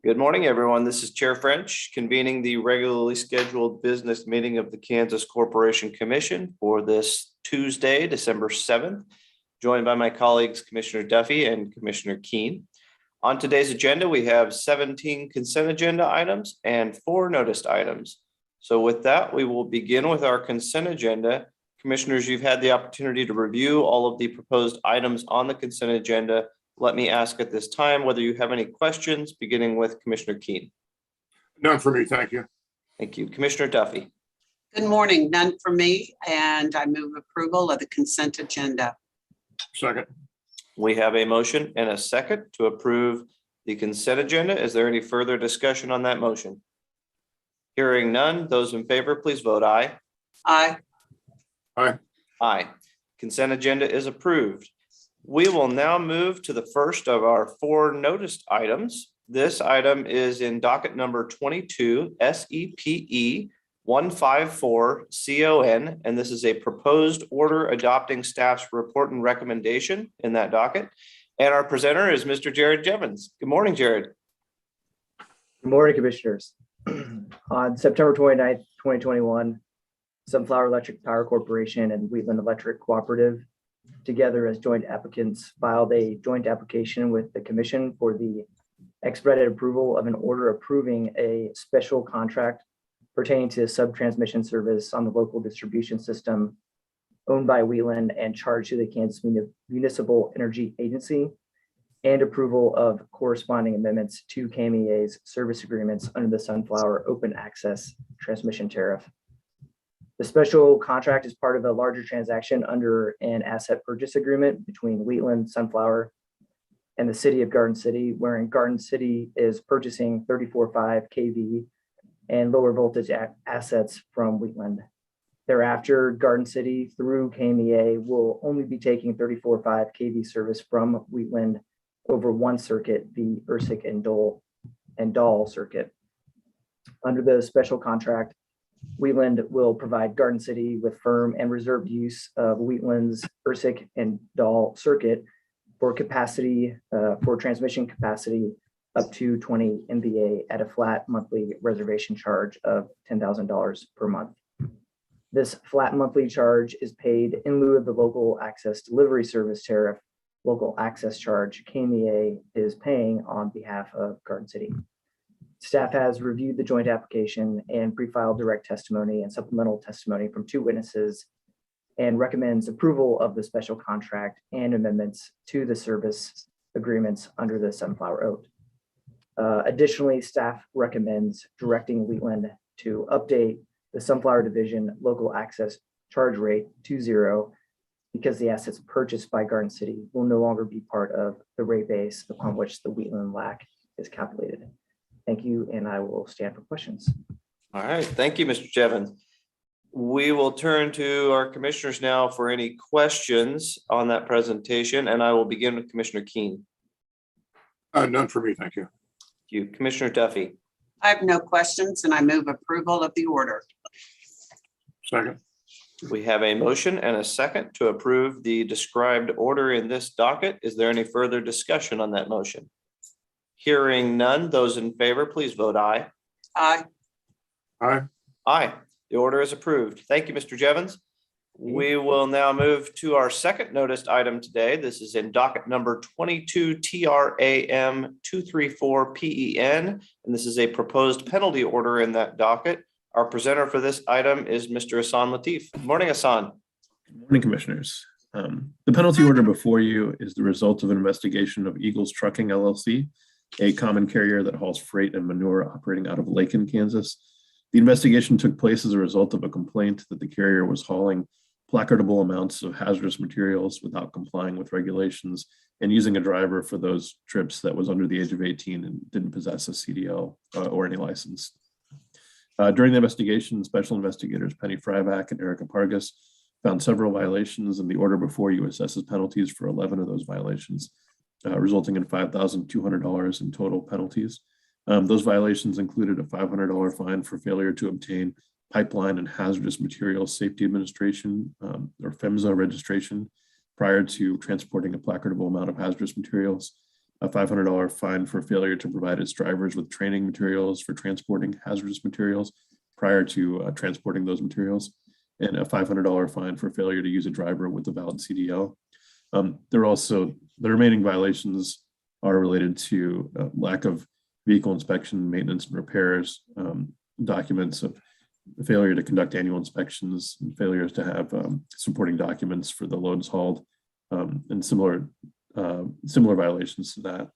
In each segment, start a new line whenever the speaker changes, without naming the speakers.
Good morning, everyone. This is Chair French convening the regularly scheduled business meeting of the Kansas Corporation Commission for this Tuesday, December 7th, joined by my colleagues, Commissioner Duffy and Commissioner Keene. On today's agenda, we have 17 consent agenda items and 4 noticed items. So with that, we will begin with our consent agenda. Commissioners, you've had the opportunity to review all of the proposed items on the consent agenda. Let me ask at this time whether you have any questions, beginning with Commissioner Keene.
None for me, thank you.
Thank you. Commissioner Duffy.
Good morning, none for me, and I move approval of the consent agenda.
Second.
We have a motion and a second to approve the consent agenda. Is there any further discussion on that motion? Hearing none, those in favor, please vote aye.
Aye.
Aye.
Aye. Consent agenda is approved. We will now move to the first of our 4 noticed items. This item is in docket number 22 SEPE 154 CON, and this is a proposed order adopting staff's report and recommendation in that docket. And our presenter is Mr. Jared Jevons. Good morning, Jared.
Good morning, Commissioners. On September 29th, 2021, Sunflower Electric Power Corporation and Wheatland Electric Cooperative, together as joint applicants, filed a joint application with the Commission for the expedited approval of an order approving a special contract pertaining to sub-transmission service on the local distribution system owned by Wheatland and charged to the Kansas Municipal Energy Agency, and approval of corresponding amendments to KMEA's service agreements under the Sunflower Open Access Transmission Tariff. The special contract is part of a larger transaction under an asset purchase agreement between Wheatland, Sunflower, and the city of Garden City, wherein Garden City is purchasing 34.5 kV and lower voltage assets from Wheatland. Thereafter, Garden City through KMEA will only be taking 34.5 kV service from Wheatland over one circuit, the Ursick and Dahl circuit. Under the special contract, Wheatland will provide Garden City with firm and reserved use of Wheatland's Ursick and Dahl circuit for capacity, for transmission capacity up to 20 MVA at a flat monthly reservation charge of $10,000 per month. This flat monthly charge is paid in lieu of the local access delivery service tariff, local access charge KMEA is paying on behalf of Garden City. Staff has reviewed the joint application and pre-filed direct testimony and supplemental testimony from 2 witnesses and recommends approval of the special contract and amendments to the service agreements under the Sunflower Oath. Additionally, staff recommends directing Wheatland to update the Sunflower Division local access charge rate to 0 because the assets purchased by Garden City will no longer be part of the rate base upon which the Wheatland LAC is calculated. Thank you, and I will stand for questions.
All right, thank you, Mr. Jevons. We will turn to our commissioners now for any questions on that presentation, and I will begin with Commissioner Keene.
None for me, thank you.
Thank you. Commissioner Duffy.
I have no questions, and I move approval of the order.
Second.
We have a motion and a second to approve the described order in this docket. Is there any further discussion on that motion? Hearing none, those in favor, please vote aye.
Aye.
Aye.
Aye. The order is approved. Thank you, Mr. Jevons. We will now move to our second noticed item today. This is in docket number 22 TRAM 234 PEN, and this is a proposed penalty order in that docket. Our presenter for this item is Mr. Hassan Latif. Good morning, Hassan.
Good morning, Commissioners. The penalty order before you is the result of an investigation of Eagles Trucking LLC, a common carrier that hauls freight and manure operating out of Lakin, Kansas. The investigation took place as a result of a complaint that the carrier was hauling placardable amounts of hazardous materials without complying with regulations and using a driver for those trips that was under the age of 18 and didn't possess a CDL or any license. During the investigation, special investigators Penny Fryback and Erica Pargas found several violations, and the order before you assesses penalties for 11 of those violations, resulting in $5,200 in total penalties. Those violations included a $500 fine for failure to obtain Pipeline and Hazardous Materials Safety Administration, or FMSA registration prior to transporting a placardable amount of hazardous materials, a $500 fine for failure to provide its drivers with training materials for transporting hazardous materials prior to transporting those materials, and a $500 fine for failure to use a driver with a valid CDL. The remaining violations are related to lack of vehicle inspection, maintenance, and repairs, documents of failure to conduct annual inspections, and failures to have supporting documents for the loads hauled, and similar violations to that.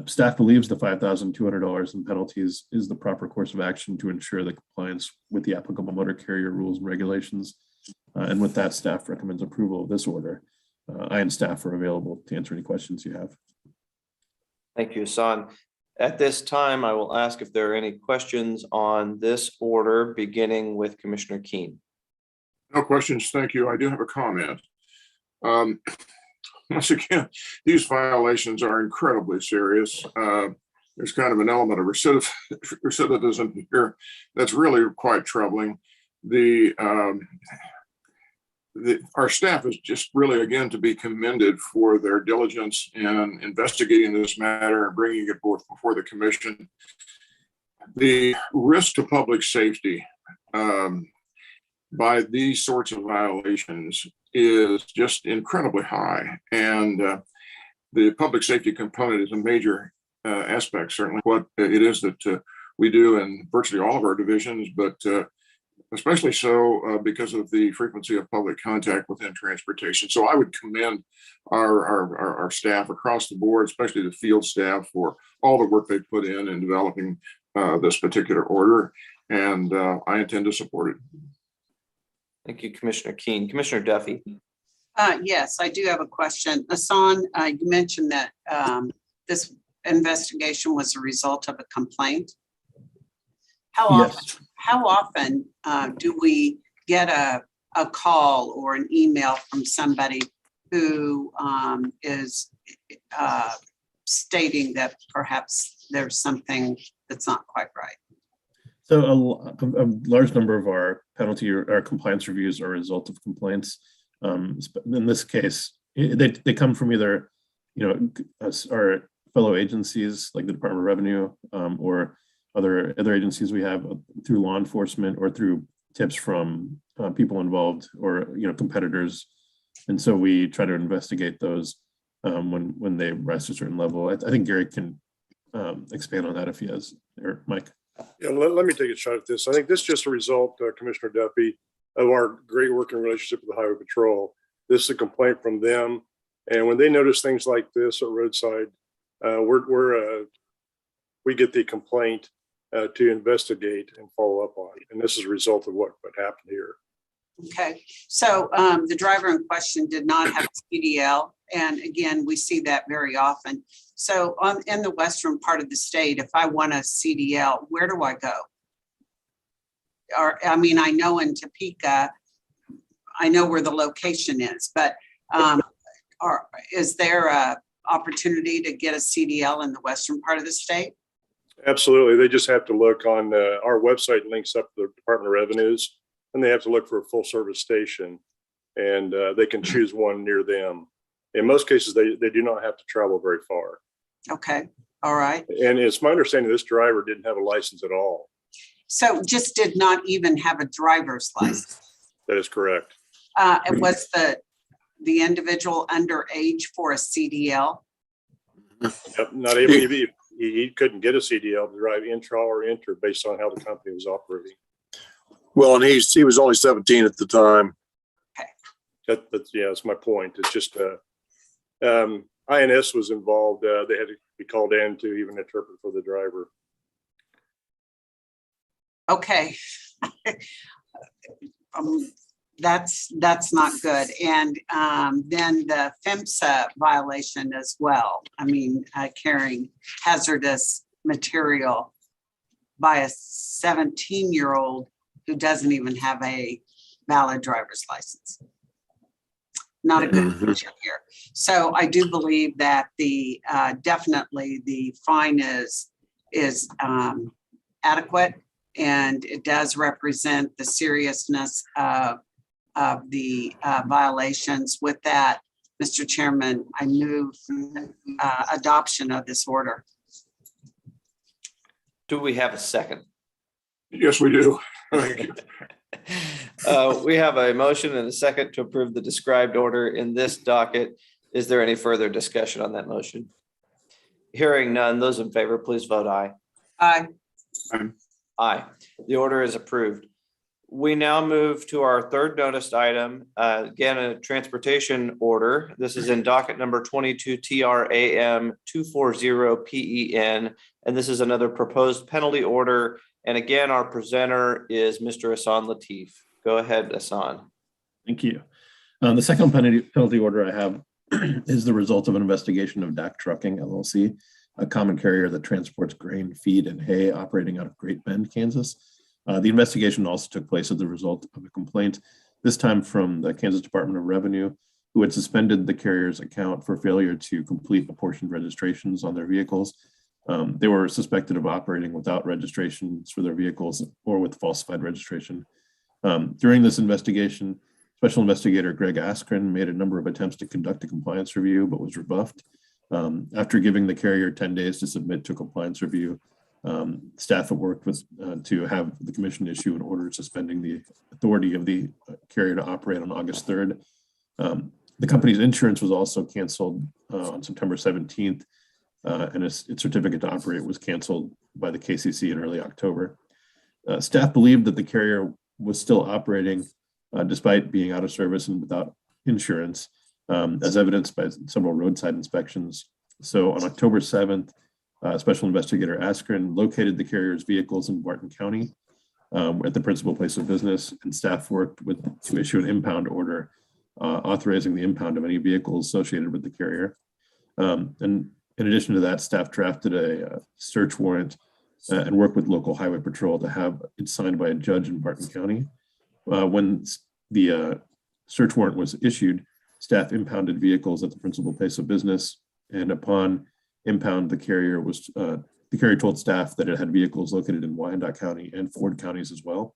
Staff believes the $5,200 in penalties is the proper course of action to ensure the compliance with the applicable motor carrier rules and regulations. And with that, staff recommends approval of this order. I and staff are available to answer any questions you have.
Thank you, Hassan. At this time, I will ask if there are any questions on this order, beginning with Commissioner Keen.
No questions. Thank you. I do have a comment. Once again, these violations are incredibly serious. There's kind of an element of recidivism here that's really quite troubling. Our staff is just really, again, to be commended for their diligence in investigating this matter and bringing it forth before the commission. The risk to public safety by these sorts of violations is just incredibly high. And the public safety component is a major aspect, certainly what it is that we do in virtually all of our divisions, but especially so because of the frequency of public contact within transportation. So I would commend our staff across the board, especially the field staff, for all the work they put in developing this particular order. And I intend to support it.
Thank you, Commissioner Keen. Commissioner Duffy.
Yes, I do have a question. Hassan, you mentioned that this investigation was a result of a complaint. How often do we get a call or an email from somebody who is stating that perhaps there's something that's not quite right?
So a large number of our penalty or compliance reviews are a result of complaints. In this case, they come from either, our fellow agencies like the Department of Revenue or other agencies we have through law enforcement or through tips from people involved or competitors. And so we try to investigate those when they rise to a certain level. I think Gary can expand on that if he has, or Mike.
Yeah, let me take a shot at this. I think this is just a result, Commissioner Duffy, of our great working relationship with the Highway Patrol. This is a complaint from them. And when they notice things like this at roadside, we get the complaint to investigate and follow up on. And this is a result of what happened here.
Okay, so the driver in question did not have a CDL. And again, we see that very often. So in the western part of the state, if I want a CDL, where do I go? Or, I mean, I know in Topeka, I know where the location is, but is there a opportunity to get a CDL in the western part of the state?
Absolutely. They just have to look on our website, links up to the Department of Revenues, and they have to look for a full service station, and they can choose one near them. In most cases, they do not have to travel very far.
Okay. All right.
And it's my understanding this driver didn't have a license at all.
So just did not even have a driver's license.
That is correct.
And was the individual underage for a CDL?
Yep, not able. He couldn't get a CDL to drive intra or inter based on how the company was operating.
Well, and he was only 17 at the time.
Okay.
That's my point. It's just INS was involved. They had to be called in to even interpret for the driver.
Okay. That's not good. And then the FMSA violation as well. I mean, carrying hazardous material by a 17-year-old who doesn't even have a valid driver's license. Not a good picture here. So I do believe that definitely the fine is adequate, and it does represent the seriousness of the violations. With that, Mr. Chairman, I move adoption of this order.
Do we have a second?
Yes, we do. Thank you.
We have a motion and a second to approve the described order in this docket. Is there any further discussion on that motion? Hearing none, those in favor, please vote aye.
Aye.
Aye. The order is approved. We now move to our third noticed item, again, a transportation order. This is in docket number 22 TRAM 240 PEN, and this is another proposed penalty order. And again, our presenter is Mr. Hassan Latif. Go ahead, Hassan.
Thank you. The second penalty order I have is the result of an investigation of DAC Trucking LLC, a common carrier that transports grain, feed, and hay operating out of Great Bend, Kansas. The investigation also took place as the result of a complaint, this time from the Kansas Department of Revenue, who had suspended the carrier's account for failure to complete apportioned registrations on their vehicles. They were suspected of operating without registrations for their vehicles or with falsified registration. During this investigation, Special Investigator Greg Askren made a number of attempts to conduct a compliance review, but was rebuffed. After giving the carrier 10 days to submit to a compliance review, staff have worked with to have the commission issue an order suspending the authority of the carrier to operate on August 3rd. The company's insurance was also canceled on September 17th, and its certificate to operate was canceled by the KCC in early October. Staff believed that the carrier was still operating despite being out of service and without insurance, as evidenced by several roadside inspections. So on October 7th, Special Investigator Askren located the carrier's vehicles in Barton County at the principal place of business, and staff worked to issue an impound order authorizing the impound of any vehicles associated with the carrier. And in addition to that, staff drafted a search warrant and worked with local highway patrol to have it signed by a judge in Barton County. When the search warrant was issued, staff impounded vehicles at the principal place of business, and upon impound, the carrier told staff that it had vehicles located in Wyandotte County and Ford counties as well.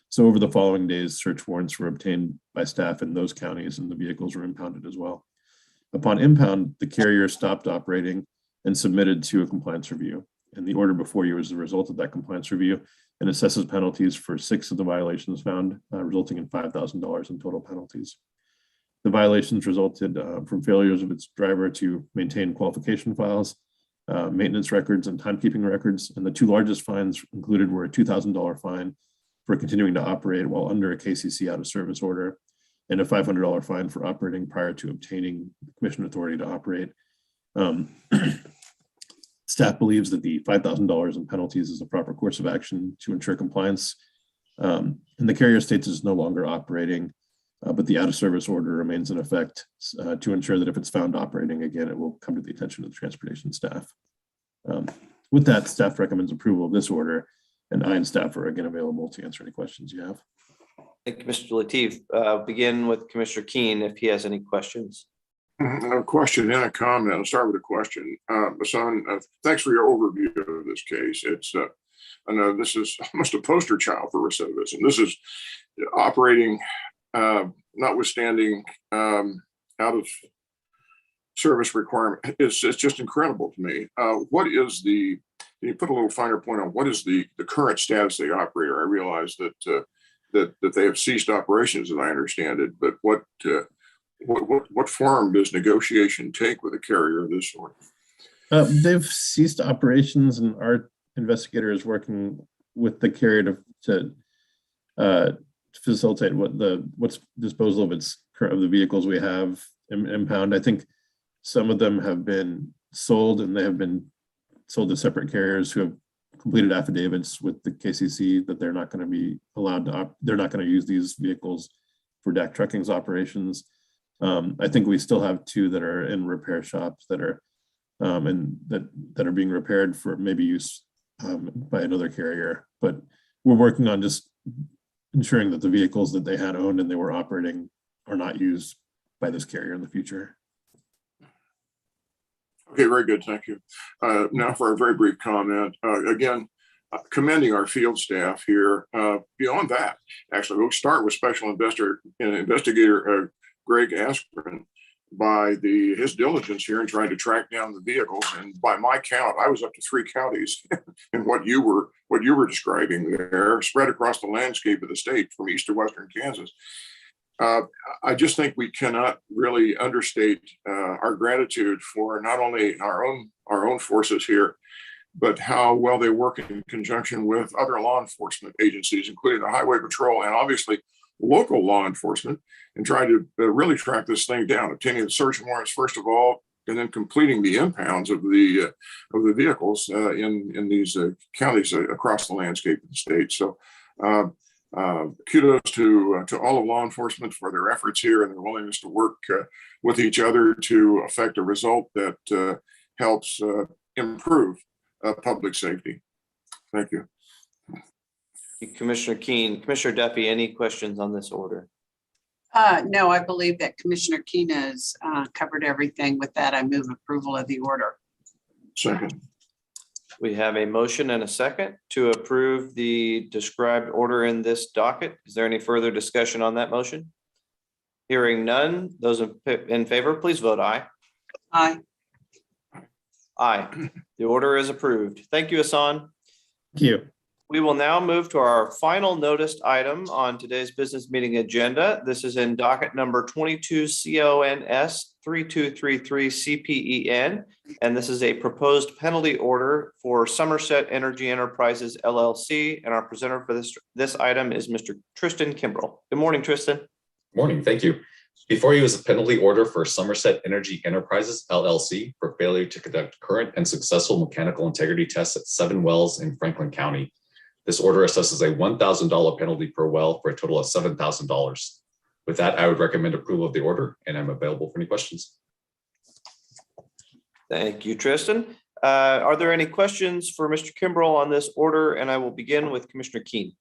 So over the following days, search warrants were obtained by staff in those counties, and the vehicles were impounded as well. Upon impound, the carrier stopped operating and submitted to a compliance review. And the order before you is the result of that compliance review and assesses penalties for 6 of the violations found, resulting in $5,000 in total penalties. The violations resulted from failures of its driver to maintain qualification files, maintenance records, and timekeeping records. And the 2 largest fines included were a $2,000 fine for continuing to operate while under a KCC out of service order, and a $500 fine for operating prior to obtaining commission authority to operate. Staff believes that the $5,000 in penalties is a proper course of action to ensure compliance. And the carrier states is no longer operating, but the out of service order remains in effect to ensure that if it's found operating again, it will come to the attention of the transportation staff. With that, staff recommends approval of this order, and I and staff are again available to answer any questions you have.
Thank you, Mr. Latif. Begin with Commissioner Keen if he has any questions.
A question and a comment. I'll start with a question. Hassan, thanks for your overview of this case. It's I know this is almost a poster child for recidivism. This is operating, notwithstanding out of service requirement. It's just incredible to me. What is can you put a little finer point on what is the current status of the operator? I realize that that they have ceased operations, as I understand it, but what form does negotiation take with a carrier of this sort?
They've ceased operations, and our investigator is working with the carrier to facilitate what's disposal of the vehicles we have impound. I think some of them have been sold, and they have been sold to separate carriers who have completed affidavits with the KCC that they're not going to be allowed to. They're not going to use these vehicles for DAC Trucking's operations. I think we still have 2 that are in repair shops that are that are being repaired for maybe use by another carrier. But we're working on just ensuring that the vehicles that they had owned and they were operating are not used by this carrier in the future.
Okay, very good. Thank you. Now for a very brief comment. Again, commending our field staff here. Beyond that, actually, we'll start with Special Investigator Greg Askren. by his diligence here in trying to track down the vehicles. And by my count, I was up to 3 counties in what you were describing there, spread across the landscape of the state from east to western Kansas. I just think we cannot really understate our gratitude for not only our own forces here, but how well they work in conjunction with other law enforcement agencies, including the Highway Patrol and obviously local law enforcement, and trying to really track this thing down, obtaining the search warrants first of all, and then completing the impounds of the vehicles in these counties across the landscape of the state. So kudos to all of law enforcement for their efforts here and their willingness to work with each other to affect a result that helps improve public safety. Thank you.
Commissioner Keen. Commissioner Duffy, any questions on this order?
No, I believe that Commissioner Keen has covered everything. With that, I move approval of the order.
Second.
We have a motion and a second to approve the described order in this docket. Is there any further discussion on that motion? Hearing none, those in favor, please vote aye.
Aye.
Aye. The order is approved. Thank you, Hassan.
Thank you.
We will now move to our final noticed item on today's business meeting agenda. This is in docket number 22 CONS 3233 CPEN, and this is a proposed penalty order for Somerset Energy Enterprises LLC. And our presenter for this item is Mr. Tristan Kimbrell. Good morning, Tristan.
Morning, thank you. Before you is a penalty order for Somerset Energy Enterprises LLC for failure to conduct current and successful mechanical integrity tests at 7 wells in Franklin County. This order assesses a $1,000 penalty per well for a total of $7,000. With that, I would recommend approval of the order, and I'm available for any questions.
Thank you, Tristan. Are there any questions for Mr. Kimbrell on this order? And I will begin with Commissioner Keen.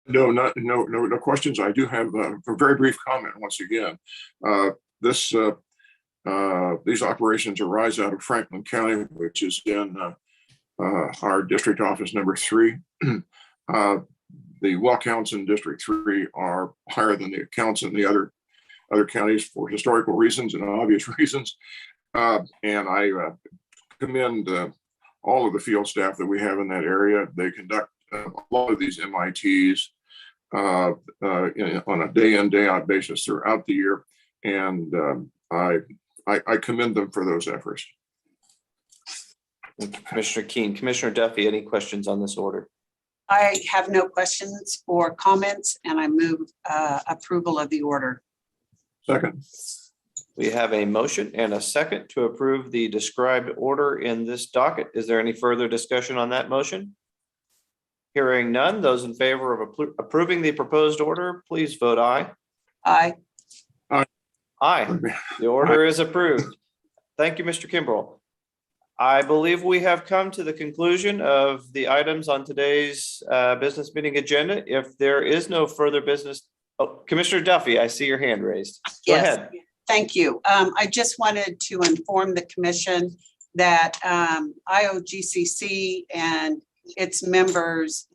No questions. I do have a very brief comment once again. These operations arise out of Franklin County, which is in our district office number 3. The well counts in District 3 are higher than the counts in the other counties for historical reasons and obvious reasons. And I commend all of the field staff that we have in that area. They conduct a lot of these MITs on a day in, day out basis throughout the year. And I commend them for those efforts.
Thank you, Commissioner Keen. Commissioner Duffy, any questions on this order?
I have no questions or comments, and I move approval of the order.
Second.
We have a motion and a second to approve the described order in this docket. Is there any further discussion on that motion? Hearing none, those in favor of approving the proposed order, please vote aye.
Aye.
Aye. The order is approved. Thank you, Mr. Kimbrell. I believe we have come to the conclusion of the items on today's business meeting agenda. If there is no further business, Commissioner Duffy, I see your hand raised. Go ahead.
Thank you. I just wanted to inform the commission that IOGCC and its members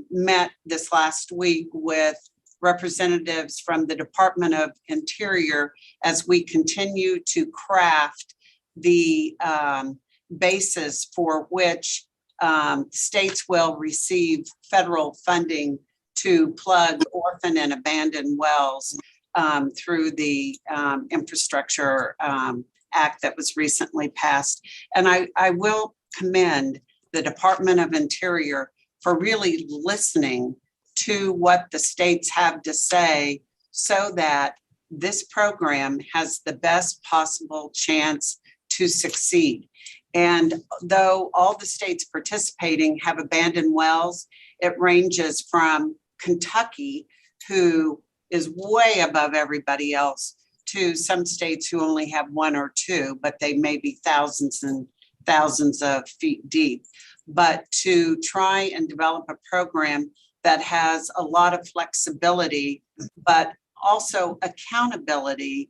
met this last week with representatives from the Department of Interior as we continue to craft the basis for which states will receive federal funding to plug orphan and abandoned wells through the Infrastructure Act that was recently passed. And I will commend the Department of Interior for really listening to what the states have to say so that this program has the best possible chance to succeed. And though all the states participating have abandoned wells, it ranges from Kentucky, who is way above everybody else, to some states who only have 1 or 2, but they may be thousands and thousands of feet deep. But to try and develop a program that has a lot of flexibility, but also accountability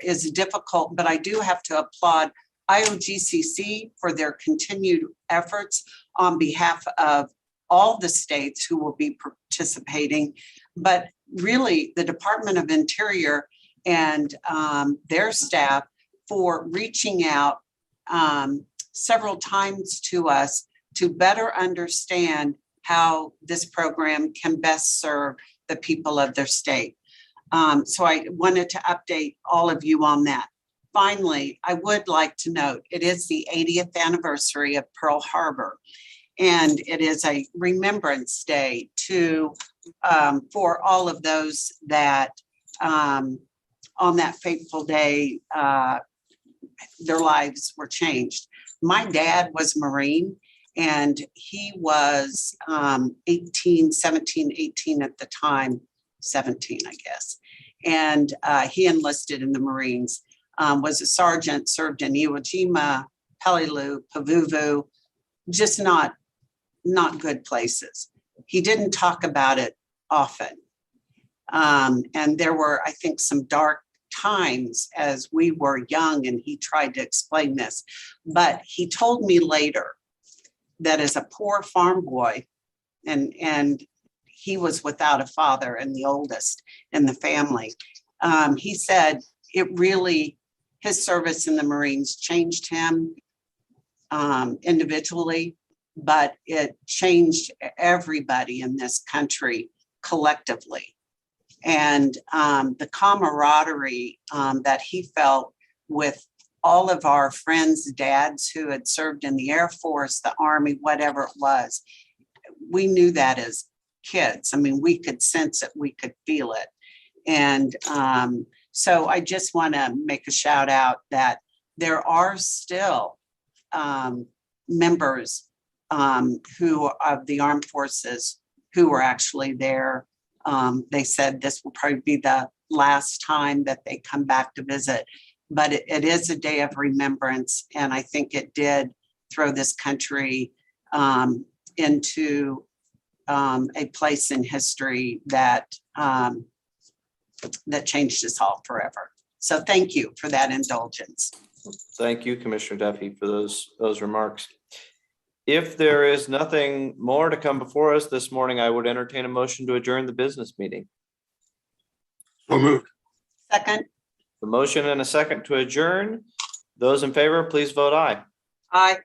is difficult. But I do have to applaud IOGCC for their continued efforts on behalf of all the states who will be participating. But really, the Department of Interior and their staff for reaching out several times to us to better understand how this program can best serve the people of their state. So I wanted to update all of you on that. Finally, I would like to note, it is the 80th anniversary of Pearl Harbor, and it is a remembrance day for all of those that on that fateful day, their lives were changed. My dad was a Marine, and he was 18 at the time, 17, I guess. And he enlisted in the Marines, was a sergeant, served in Iwo Jima, Peleliu, Pavuvu, just not good places. He didn't talk about it often. And there were, I think, some dark times as we were young, and he tried to explain this. But he told me later that as a poor farm boy, and he was without a father and the oldest in the family, he said his service in the Marines changed him individually, but it changed everybody in this country collectively. And the camaraderie that he felt with all of our friends' dads who had served in the Air Force, the Army, whatever it was, we knew that as kids. I mean, we could sense it, we could feel it. And so I just want to make a shout out that there are still members who of the armed forces who were actually there. They said this will probably be the last time that they come back to visit, but it is a day of remembrance. And I think it did throw this country into a place in history that changed us all forever. So thank you for that indulgence.
Thank you, Commissioner Duffy, for those remarks. If there is nothing more to come before us this morning, I would entertain a motion to adjourn the business meeting.
So moved.
Second.
The motion and a second to adjourn. Those in favor, please vote aye.
Aye.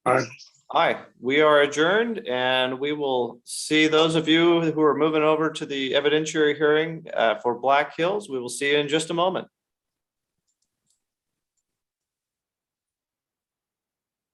Aye.
Aye. We are adjourned, and we will see those of you who are moving over to the evidentiary hearing for Black Hills. We will see you in just a moment.